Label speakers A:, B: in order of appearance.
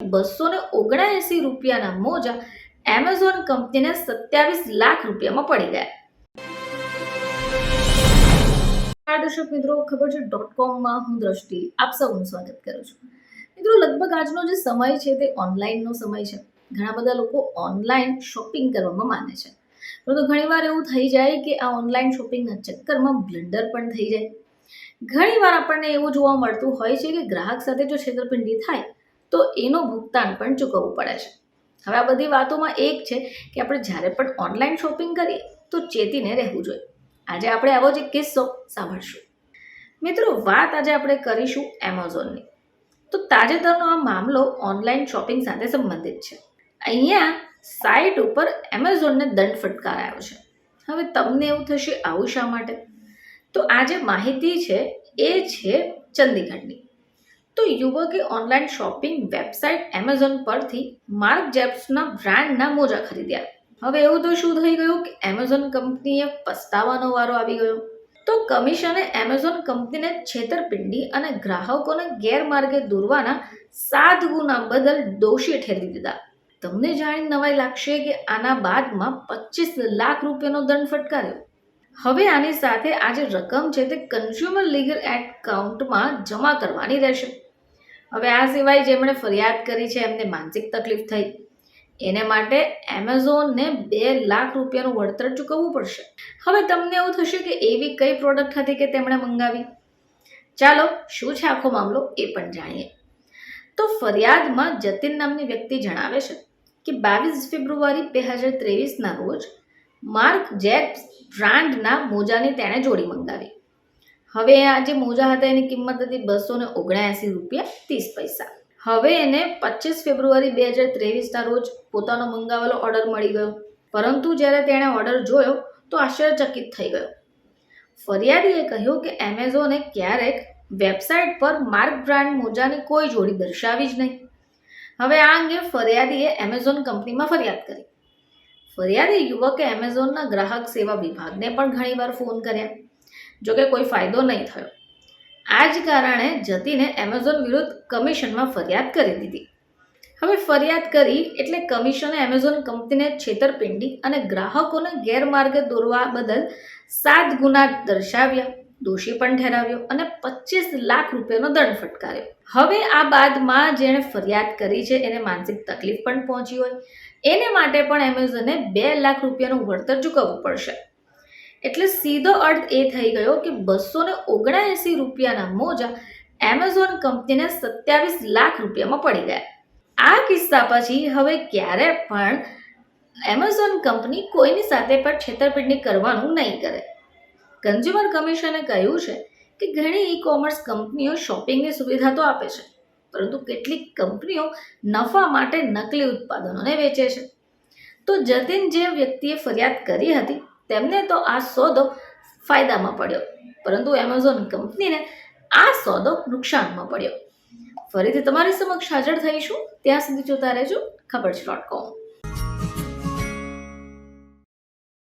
A: ₹279 મોજા એમેઝોન કંપનીને 27 લાખ રૂપિયામાં પડી ગયા. દર્શક મિત્રો, ખબર છે .com હું દ્રષ્ટિ આપ સૌનું સ્વાગત કરું છું. મિત્રો, લગભગ આજનો જે સમય છે તે ઓનલાઈનનો સમય છે. ઘણા બધા લોકો ઓનલાઈન શોપિંગ કરવામાં માને છે, પરંતુ ઘણીવાર એવું થઈ જાય કે આ ઓનલાઈન શોપિંગના ચક્કરમાં બ્લન્ડર પણ થઈ જાય. ઘણીવાર આપણને એવું જોવા મળતું હોય છે કે ગ્રાહક સાથે જો છેતરપિંડી થાય તો એનું ભુગતાન પણ ચૂકવવું પડે છે. હવે આ બધી વાતોમાં એક છે કે આપણે જ્યારે પણ ઓનલાઈન શોપિંગ કરીએ તો ચેતીને રહેવું જોઈએ. આજે આપણે આવો જ એક કિસ્સો સાંભળશું. મિત્રો, વાત આજે આપણે કરીશું એમેઝોનની. તો તાજેતરનો આ મામલો ઓનલાઈન શોપિંગ સાથે સંબંધિત છે. અહીંયા સાઇટ ઉપર એમેઝોનને દંડ ફટકારાયો છે. હવે તમને એવું થશે, આવું શા માટે? તો આ જે માહિતી છે એ છે ચંદીગઢની. તો યુવકે ઓનલાઈન શોપિંગ વેબસાઇટ એમેઝોન પરથી માર્ક જેબ્સના બ્રાન્ડના મોજા ખરીદ્યા. હવે એવું તો શું થઈ ગયું કે એમેઝોન કંપનીએ પસ્તાવાનો વારો આવી ગયો. તો કમિશને એમેઝોન કંપનીને છેતરપિંડી અને ગ્રાહકોને ગેરમાર્ગે દોરવાના 7 ગુના બદલ દોષી ઠેરવી દીધા. તમને જાણી નવાઈ લાગશે કે આના બાદમાં 25 લાખ રૂપિયાનો દંડ ફટકાર્યો. હવે આની સાથે આ જે રકમ છે તે કન્ઝ્યુમર લીગલ એકાઉન્ટમાં જમા કરવાની રહેશે. હવે આ સિવાય જેમણે ફરિયાદ કરી છે એમને માનસિક તકલીફ થઈ, એને માટે એમેઝોનને 2 લાખ રૂપિયાનું વળતર ચૂકવવું પડશે. હવે તમને એવું થશે કે એવી કઈ પ્રોડક્ટ હતી કે તેમણે મંગાવી? ચાલો, શું છે આખો મામલો એ પણ જાણીએ. તો ફરિયાદમાં જતીન નામની વ્યક્તિ જણાવે છે કે 22 ફેબ્રુઆરી 2023ના રોજ માર્ક જેબ્સ બ્રાન્ડના મોજાની તેણે જોડી મંગાવી. હવે આ જે મોજા હતા એની કિંમત હતી ₹279.30. હવે એને 25 ફેબ્રુઆરી 2023ના રોજ પોતાનો મંગાવેલો ઓર્ડર મળી ગયો, પરંતુ જ્યારે તેણે ઓર્ડર જોયો તો આશ્ચર્યચકિત થઈ ગયો. ફરિયાદીએ કહ્યું કે એમેઝોને ક્યારેક વેબસાઇટ પર માર્ક બ્રાન્ડ મોજાની કોઈ જોડી દર્શાવી જ નહીં. હવે આ અંગે ફરિયાદીએ એમેઝોન કંપનીમાં ફરિયાદ કરી. ફરિયાદી યુવકે એમેઝોનના ગ્રાહક સેવા વિભાગને પણ ઘણીવાર ફોન કર્યા, જોકે કોઈ ફાયદો નહીં થયો. આ જ કારણે જતીને એમેઝોન વિરુદ્ધ કમિશનમાં ફરિયાદ કરી દીધી. હવે ફરિયાદ કરી એટલે કમિશને એમેઝોન કંપનીને છેતરપિંડી અને ગ્રાહકોને ગેરમાર્ગે દોરવા બદલ 7 ગુના દર્શાવ્યા, દોષી પણ ઠેરાવ્યો અને 25 લાખ રૂપિયાનો દંડ ફટકાર્યો. હવે આ બાદમાં જેણે ફરિયાદ કરી છે એને માનસિક તકલીફ પણ પહોંચી હોય, એને માટે પણ એમેઝોને 2 લાખ રૂપિયાનું વળતર ચૂકવવું પડશે. એટલે સીધો અર્થ એ થઈ ગયો કે ₹279 મોજા એમેઝોન કંપનીને 27 લાખ રૂપિયામાં પડી ગયા. આ કિસ્સા પછી હવે ક્યારે પણ એમેઝોન કંપની કોઈની સાથે પણ છેતરપિંડી કરવાનું નહીં કરે. કન્ઝ્યુમર કમિશને કહ્યું છે કે ઘણી ઈ-કોમર્સ કંપનીઓ શોપિંગની સુવિધા તો આપે છે, પરંતુ કેટલીક કંપનીઓ નફા માટે નકલી ઉત્પાદનોને વેચે છે. તો જતીન જે વ્યક્તિએ ફરિયાદ કરી હતી તેમને તો આ સોદો ફાયદામાં પડ્યો, પરંતુ એમેઝોન કંપનીને આ સોદો નુકસાનમાં પડ્યો. ફરીથી તમારી સમક્ષ હાજર થઈશું, ત્યાં સુધી જોતા રહેજો ખબર છે .com.